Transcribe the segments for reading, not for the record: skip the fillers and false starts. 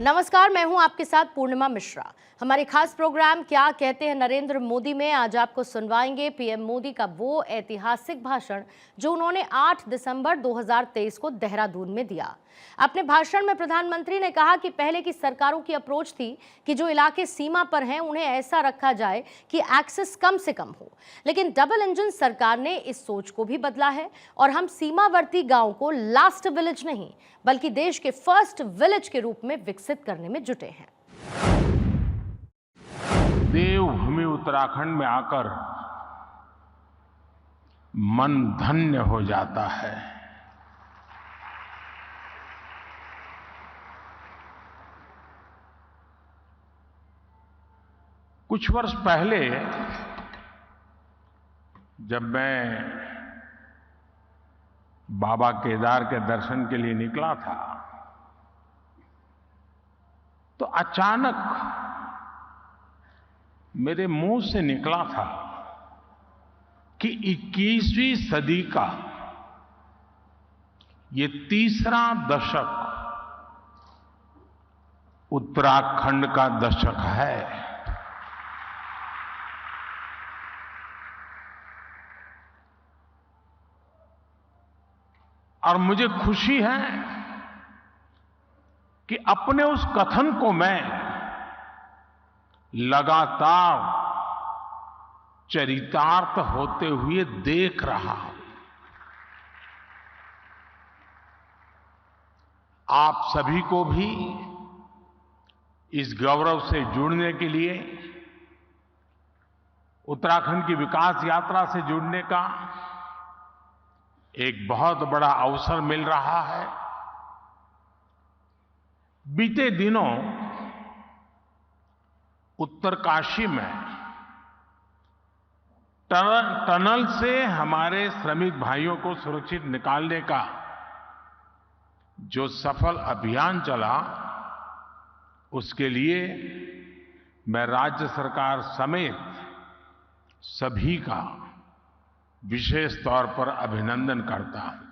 नमस्कार, मैं हूं आपके साथ पूर्णिमा मिश्रा। हमारे खास प्रोग्राम क्या कहते हैं नरेंद्र मोदी में आज आपको सुनवाएंगे पीएम मोदी का वो ऐतिहासिक भाषण जो उन्होंने 8 दिसंबर 2023 को देहरादून में दिया। अपने भाषण में प्रधानमंत्री ने कहा कि पहले की सरकारों की अप्रोच थी कि जो इलाके सीमा पर हैं उन्हें ऐसा रखा जाए कि एक्सेस कम से कम हो, लेकिन डबल इंजन सरकार ने इस सोच को भी बदला है और हम सीमावर्ती गांव को लास्ट विलेज नहीं बल्कि देश के फर्स्ट विलेज के रूप में विकसित करने में जुटे हैं। देवभूमि उत्तराखंड में आकर मन धन्य हो जाता है। कुछ वर्ष पहले जब मैं बाबा केदार के दर्शन के लिए निकला था तो अचानक मेरे मुंह से निकला था कि 21वीं सदी का ये तीसरा दशक उत्तराखंड का दशक है। और मुझे खुशी है कि अपने उस कथन को मैं लगातार चरितार्थ होते हुए देख रहा हूं। आप सभी को भी इस गौरव से जुड़ने के लिए, उत्तराखंड की विकास यात्रा से जुड़ने का एक बहुत बड़ा अवसर मिल रहा है। बीते दिनों उत्तरकाशी में टनल से हमारे श्रमिक भाइयों को सुरक्षित निकालने का जो सफल अभियान चला, उसके लिए मैं राज्य सरकार समेत सभी का विशेष तौर पर अभिनंदन करता हूं।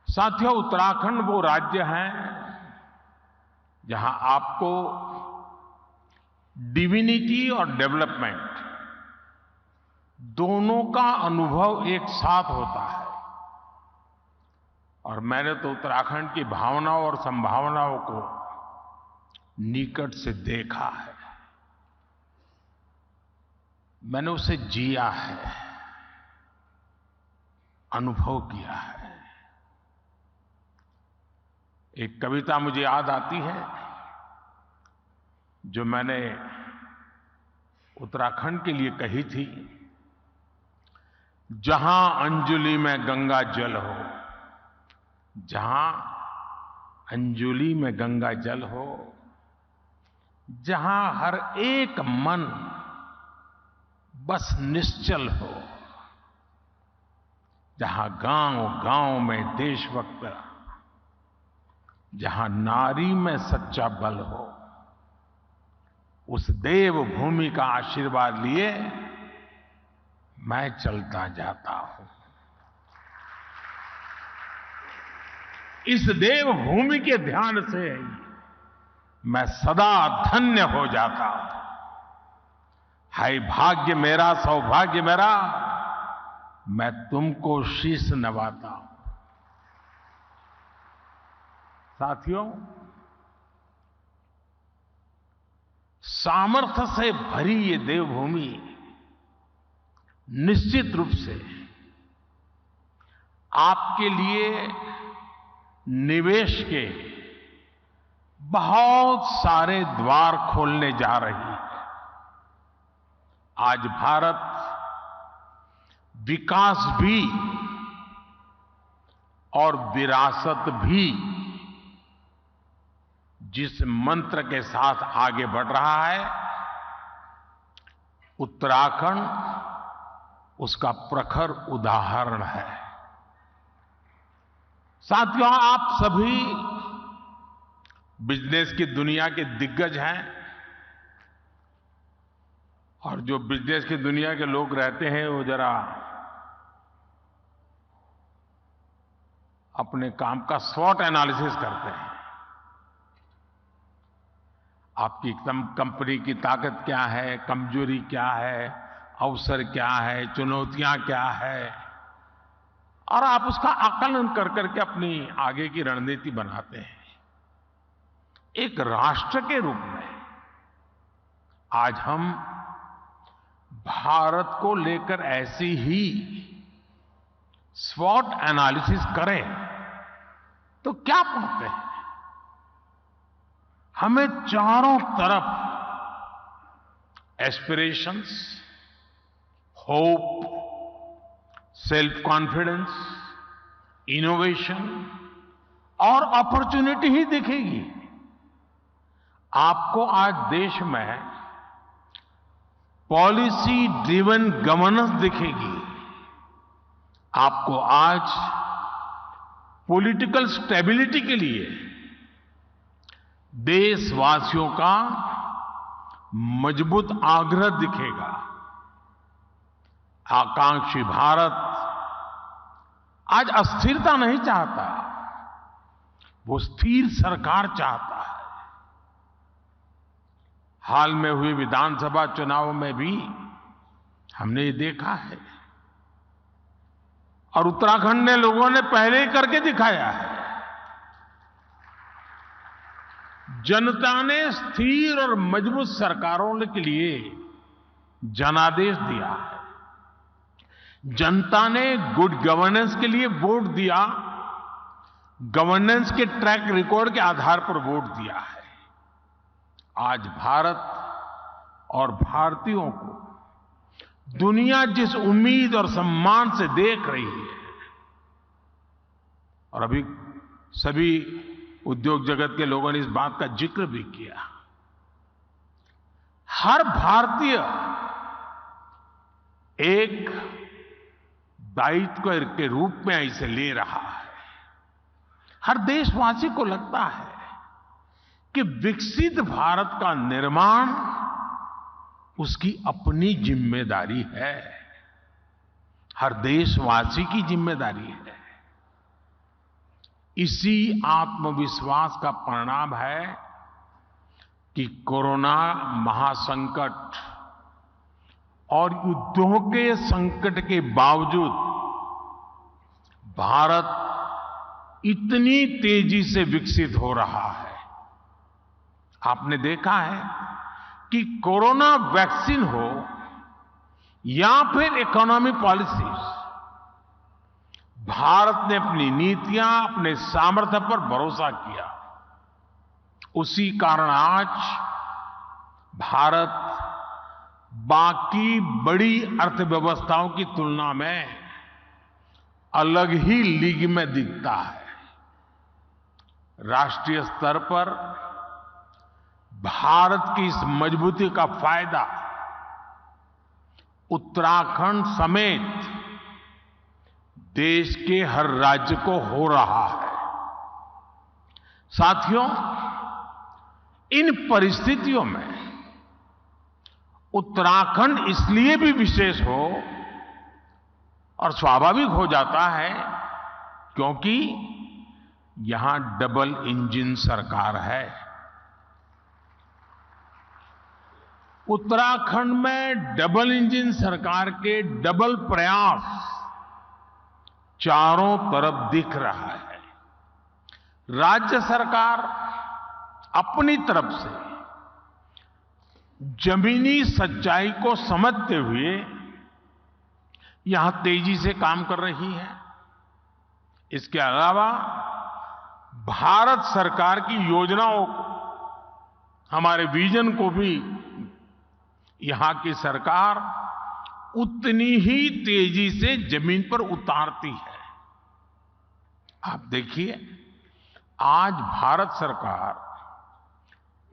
साथियों, उत्तराखंड वो राज्य है जहां आपको डिविनिटी और डेवलपमेंट दोनों का अनुभव एक साथ होता है। और मैंने तो उत्तराखंड की भावनाओं और संभावनाओं को निकट से देखा है, मैंने उसे जिया है, अनुभव किया है। एक कविता मुझे याद आती है जो मैंने उत्तराखंड के लिए कही थी। जहां अंजुलि में गंगा जल हो, जहां अंजुलि में गंगा जल हो, जहां हर एक मन बस निश्चल हो, जहां गांव-गांव में देशभक्त, जहां नारी में सच्चा बल हो, उस देवभूमि का आशीर्वाद लिए मैं चलता जाता हूं। इस देवभूमि के ध्यान से मैं सदा धन्य हो जाता हूं। हाय भाग्य मेरा, सौभाग्य मेरा, मैं तुमको शीश नवाता हूं। साथियों, सामर्थ्य से भरी ये देवभूमि निश्चित रूप से आपके लिए निवेश के बहुत सारे द्वार खोलने जा रही है। आज भारत विकास भी और विरासत भी जिस मंत्र के साथ आगे बढ़ रहा है, उत्तराखंड उसका प्रखर उदाहरण है। साथियों, आप सभी बिजनेस की दुनिया के दिग्गज हैं और जो बिजनेस की दुनिया के लोग रहते हैं वो जरा अपने काम का स्वॉट एनालिसिस करते हैं। आपकी एकदम कंपनी की ताकत क्या है, कमजोरी क्या है, अवसर क्या है, चुनौतियां क्या है, और आप उसका आकलन कर करके अपनी आगे की रणनीति बनाते हैं। एक राष्ट्र के रूप में आज हम भारत को लेकर ऐसी ही स्वॉट एनालिसिस करें तो क्या पाते हैं? हमें चारों तरफ aspirations, hope, self confidence, innovation और अपॉर्चुनिटी ही दिखेगी। आपको आज देश में पॉलिसी ड्रिवन गवर्नेंस दिखेगी। आपको आज पॉलिटिकल स्टेबिलिटी के लिए देशवासियों का मजबूत आग्रह दिखेगा। आकांक्षी भारत आज अस्थिरता नहीं चाहता, वो स्थिर सरकार चाहता है। हाल में हुए विधानसभा चुनाव में भी हमने ये देखा है, और उत्तराखंड ने लोगों ने पहले ही करके दिखाया है। जनता ने स्थिर और मजबूत सरकारों के लिए जनादेश दिया है। जनता ने गुड गवर्नेंस के लिए वोट दिया, गवर्नेंस के ट्रैक रिकॉर्ड के आधार पर वोट दिया है। आज भारत और भारतीयों को दुनिया जिस उम्मीद और सम्मान से देख रही है, और अभी सभी उद्योग जगत के लोगों ने इस बात का जिक्र भी किया, हर भारतीय एक दायित्व के रूप में इसे ले रहा है। हर देशवासी को लगता है कि विकसित भारत का निर्माण उसकी अपनी जिम्मेदारी है, हर देशवासी की जिम्मेदारी है। इसी आत्मविश्वास का परिणाम है कि कोरोना महासंकट और युद्धों के संकट के बावजूद भारत इतनी तेजी से विकसित हो रहा है। आपने देखा है कि कोरोना वैक्सीन हो या फिर इकोनॉमिक पॉलिसीज, भारत ने अपनी नीतियां, अपने सामर्थ्य पर भरोसा किया। उसी कारण आज भारत बाकी बड़ी अर्थव्यवस्थाओं की तुलना में अलग ही लीग में दिखता है। राष्ट्रीय स्तर पर भारत की इस मजबूती का फायदा उत्तराखंड समेत देश के हर राज्य को हो रहा है। साथियों, इन परिस्थितियों में उत्तराखंड इसलिए भी विशेष हो और स्वाभाविक हो जाता है क्योंकि यहां डबल इंजन सरकार है। उत्तराखंड में डबल इंजन सरकार के डबल प्रयास चारों तरफ दिख रहा है। राज्य सरकार अपनी तरफ से जमीनी सच्चाई को समझते हुए यहां तेजी से काम कर रही है। इसके अलावा भारत सरकार की योजनाओं को, हमारे विजन को भी यहां की सरकार उतनी ही तेजी से जमीन पर उतारती है। आप देखिए, आज भारत सरकार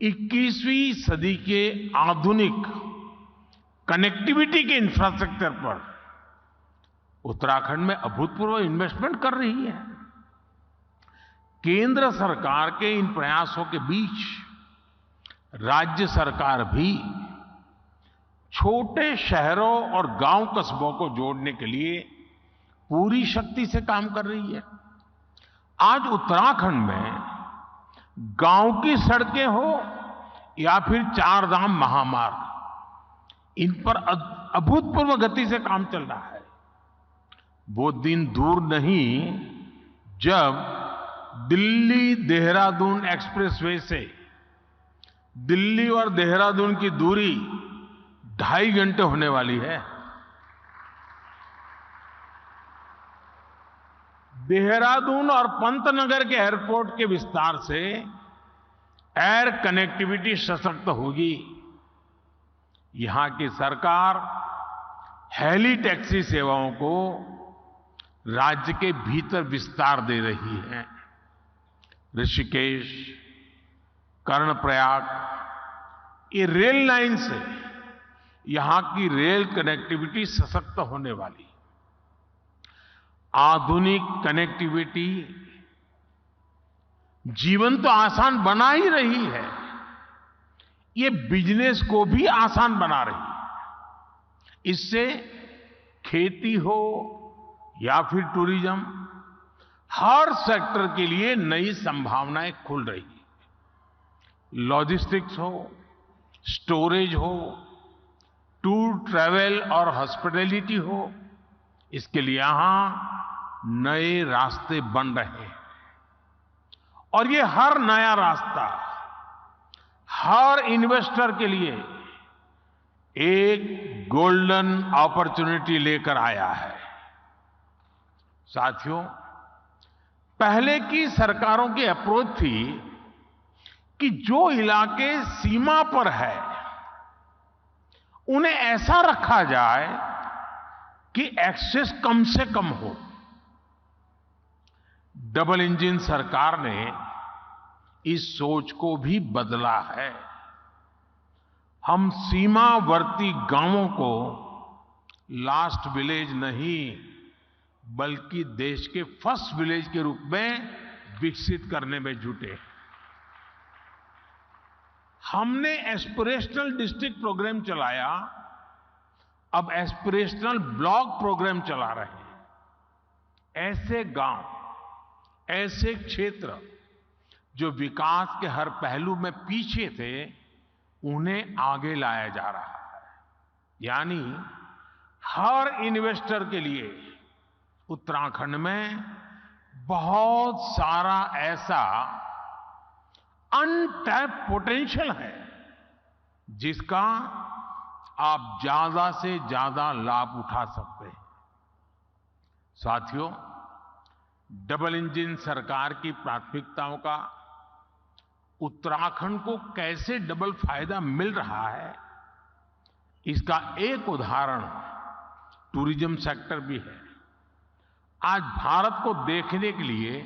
21वीं सदी के आधुनिक कनेक्टिविटी के इंफ्रास्ट्रक्चर पर उत्तराखंड में अभूतपूर्व इन्वेस्टमेंट कर रही है। केंद्र सरकार के इन प्रयासों के बीच राज्य सरकार भी छोटे शहरों और गांव कस्बों को जोड़ने के लिए पूरी शक्ति से काम कर रही है। आज उत्तराखंड में गांव की सड़कें हो या फिर चार धाम महामार्ग, इन पर अभूतपूर्व गति से काम चल रहा है। वो दिन दूर नहीं जब दिल्ली देहरादून एक्सप्रेसवे से दिल्ली और देहरादून की दूरी 2.5 घंटे होने वाली है। देहरादून और पंतनगर के एयरपोर्ट के विस्तार से एयर कनेक्टिविटी सशक्त होगी। यहां की सरकार हेली टैक्सी सेवाओं को राज्य के भीतर विस्तार दे रही है। ऋषिकेश, कर्णप्रयाग, ये रेल लाइन से यहां की रेल कनेक्टिविटी सशक्त होने वाली। आधुनिक कनेक्टिविटी जीवन तो आसान बना ही रही है, ये बिजनेस को भी आसान बना रही है। इससे खेती हो या फिर टूरिज्म, हर सेक्टर के लिए नई संभावनाएं खुल रही है। लॉजिस्टिक्स हो, स्टोरेज हो, टूर ट्रैवल और हॉस्पिटैलिटी हो, इसके लिए यहां नए रास्ते बन रहे हैं। और ये हर नया रास्ता हर इन्वेस्टर के लिए एक गोल्डन अपॉर्चुनिटी लेकर आया है। साथियों, पहले की सरकारों की अप्रोच थी कि जो इलाके सीमा पर है उन्हें ऐसा रखा जाए कि एक्सेस कम से कम हो। डबल इंजन सरकार ने इस सोच को भी बदला है। हम सीमावर्ती गांवों को लास्ट विलेज नहीं बल्कि देश के फर्स्ट विलेज के रूप में विकसित करने में जुटे हैं। हमने एस्पिरेशनल डिस्ट्रिक्ट प्रोग्राम चलाया, अब एस्पिरेशनल ब्लॉक प्रोग्राम चला रहे हैं। ऐसे गांव, ऐसे क्षेत्र जो विकास के हर पहलू में पीछे थे, उन्हें आगे लाया जा रहा है। यानी हर इन्वेस्टर के लिए उत्तराखंड में बहुत सारा ऐसा अनटैप पोटेंशियल है जिसका आप ज्यादा से ज्यादा लाभ उठा सकते हैं। साथियों, डबल इंजन सरकार की प्राथमिकताओं का उत्तराखंड को कैसे डबल फायदा मिल रहा है, इसका एक उदाहरण टूरिज्म सेक्टर भी है। आज भारत को देखने के लिए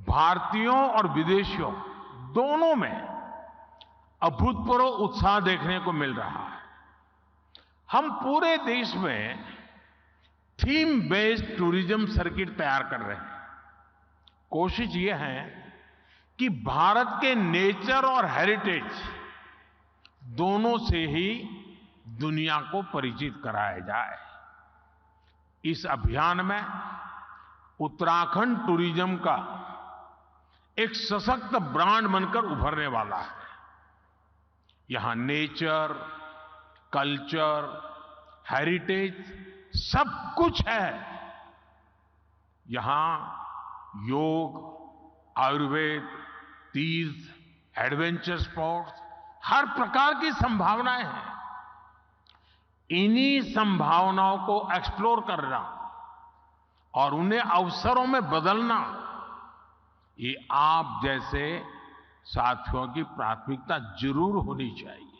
भारतीयों और विदेशियों दोनों में अभूतपूर्व उत्साह देखने को मिल रहा है। हम पूरे देश में थीम बेस्ड टूरिज्म सर्किट तैयार कर रहे हैं। कोशिश ये है कि भारत के नेचर और हेरिटेज दोनों से ही दुनिया को परिचित कराया जाए। इस अभियान में उत्तराखंड टूरिज्म का एक सशक्त ब्रांड बनकर उभरने वाला है। यहां नेचर, कल्चर, हेरिटेज सब कुछ है। यहां योग, आयुर्वेद, तीर्थ, एडवेंचर स्पोर्ट्स, हर प्रकार की संभावनाएं हैं। इन्हीं संभावनाओं को एक्सप्लोर करना और उन्हें अवसरों में बदलना, ये आप जैसे साथियों की प्राथमिकता जरूर होनी चाहिए।